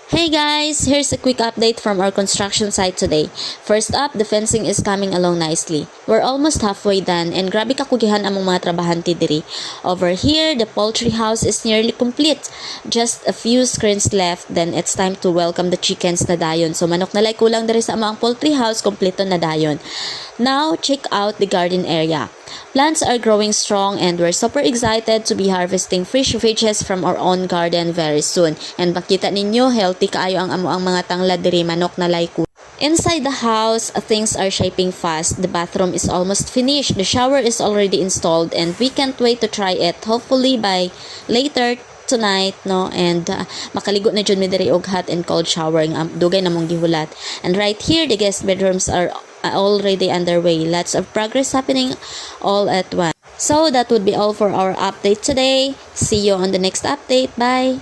Hey guys, here's a quick update from our construction site today. First up, the fencing is coming along nicely. We're almost halfway done and grabe kakugihan among mga trabahante diri. Over here, the poultry house is nearly complete. Just a few screens left, then it's time to welcome the chickens na dayon. So manok na lay kulang diri sa among poultry house, kompleto na dayon. Now, check out the garden area. Plants are growing strong and we're super excited to be harvesting fresh veggies from our own garden very soon. And makita ninyo, healthy kaayo ang amo ang mga tanglad diri manok na layku. Inside the house, things are shaping fast. The bathroom is almost finished. The shower is already installed and we can't wait to try it. Hopefully by later tonight, no, and makaligo na jud mi diri og hot and cold shower ng dugay na mong gihulat. And right here, the guest bedrooms are already underway. Lots of progress happening all at once. So that would be all for our update today. See you on the next update. Bye.